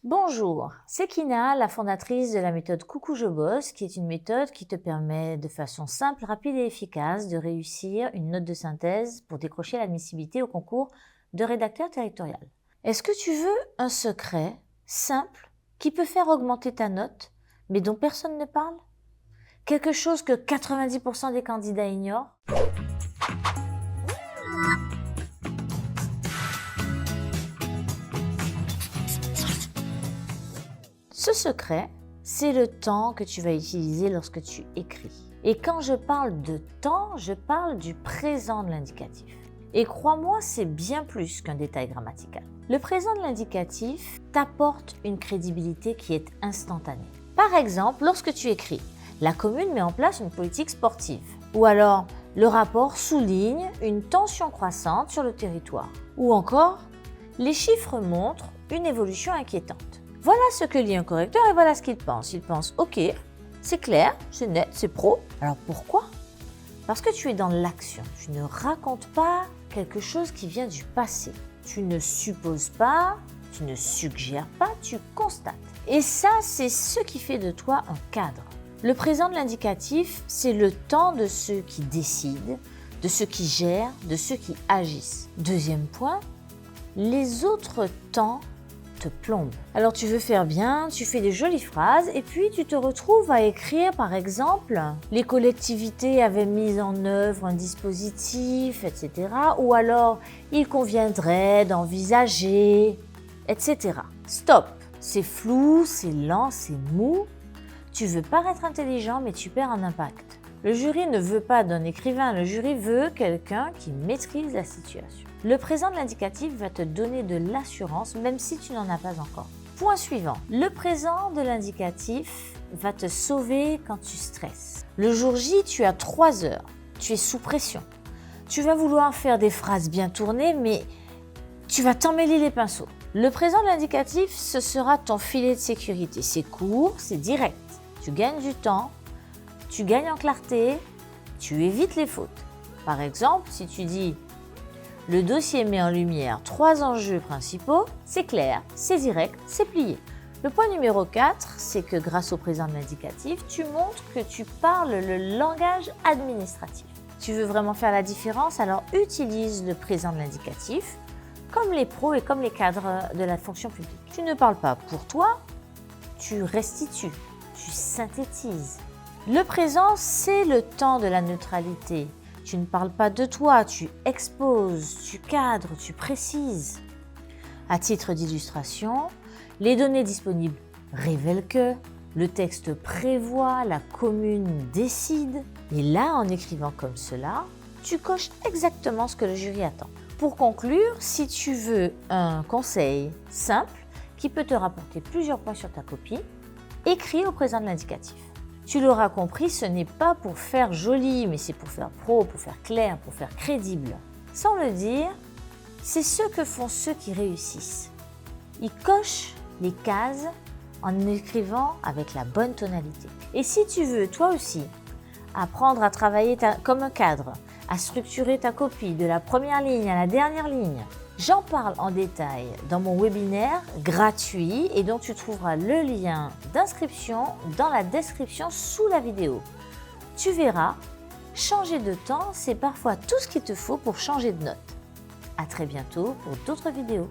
Bonjour, c'est Kina, la fondatrice de la méthode Coucou je bosse, qui est une méthode qui te permet de façon simple, rapide et efficace de réussir une note de synthèse pour décrocher l'admissibilité au concours de rédacteur territorial. Est-ce que tu veux un secret simple qui peut faire augmenter ta note, mais dont personne ne parle? Quelque chose que 90% des candidats ignorent? Ce secret, c'est le temps que tu vas utiliser lorsque tu écris. Et quand je parle de temps, je parle du présent de l'indicatif. Et crois-moi, c'est bien plus qu'un détail grammatical. Le présent de l'indicatif t'apporte une crédibilité qui est instantanée. Par exemple, lorsque tu écris « La commune met en place une politique sportive » ou alors « Le rapport souligne une tension croissante sur le territoire » ou encore « Les chiffres montrent une évolution inquiétante ». Voilà ce que lit un correcteur et voilà ce qu'il pense. Il pense « Ok, c'est clair, c'est net, c'est pro ». Alors pourquoi? Parce que tu es dans l'action. Tu ne racontes pas quelque chose qui vient du passé. Tu ne supposes pas, tu ne suggères pas, tu constates. Et ça, c'est ce qui fait de toi un cadre. Le présent de l'indicatif, c'est le temps de ceux qui décident, de ceux qui gèrent, de ceux qui agissent. Deuxième point, les autres temps te plombe. Alors tu veux faire bien, tu fais des jolies phrases et puis tu te retrouves à écrire par exemple « Les collectivités avaient mis en œuvre un dispositif, etc. » ou alors « Il conviendrait d'envisager, etc. » Stop! C'est flou, c'est lent, c'est mou. Tu veux paraître intelligent mais tu perds en impact. Le jury ne veut pas d'un écrivain, le jury veut quelqu'un qui maîtrise la situation. Le présent de l'indicatif va te donner de l'assurance même si tu n'en as pas encore. Point suivant, le présent de l'indicatif va te sauver quand tu stresses. Le jour J, tu as 3 heures, tu es sous pression. Tu vas vouloir faire des phrases bien tournées mais tu vas t'emmêler les pinceaux. Le présent de l'indicatif, ce sera ton filet de sécurité. C'est court, c'est direct. Tu gagnes du temps. Tu gagnes en clarté, tu évites les fautes. Par exemple, si tu dis « Le dossier met en lumière 3 enjeux principaux », c'est clair, c'est direct, c'est plié. Le point numéro 4, c'est que grâce au présent de l'indicatif, tu montres que tu parles le langage administratif. Tu veux vraiment faire la différence, alors utilise le présent de l'indicatif comme les pros et comme les cadres de la fonction publique. Tu ne parles pas pour toi, tu restitues, tu synthétises. Le présent, c'est le temps de la neutralité. Tu ne parles pas de toi, tu exposes, tu cadres, tu précises. À titre d'illustration, les données disponibles révèlent que le texte prévoit, la commune décide. Et là, en écrivant comme cela, tu coches exactement ce que le jury attend. Pour conclure, si tu veux un conseil simple qui peut te rapporter plusieurs points sur ta copie, écris au présent de l'indicatif. Tu l'auras compris, ce n'est pas pour faire joli, mais c'est pour faire pro, pour faire clair, pour faire crédible. Sans le dire, c'est ce que font ceux qui réussissent. Ils cochent les cases en écrivant avec la bonne tonalité. Et si tu veux, toi aussi, apprendre à travailler comme un cadre, à structurer ta copie de la première ligne à la dernière ligne, j'en parle en détail dans mon webinaire gratuit et dont tu trouveras le lien d'inscription dans la description sous la vidéo. Tu verras, changer de temps, c'est parfois tout ce qu'il te faut pour changer de note. À très bientôt pour d'autres vidéos.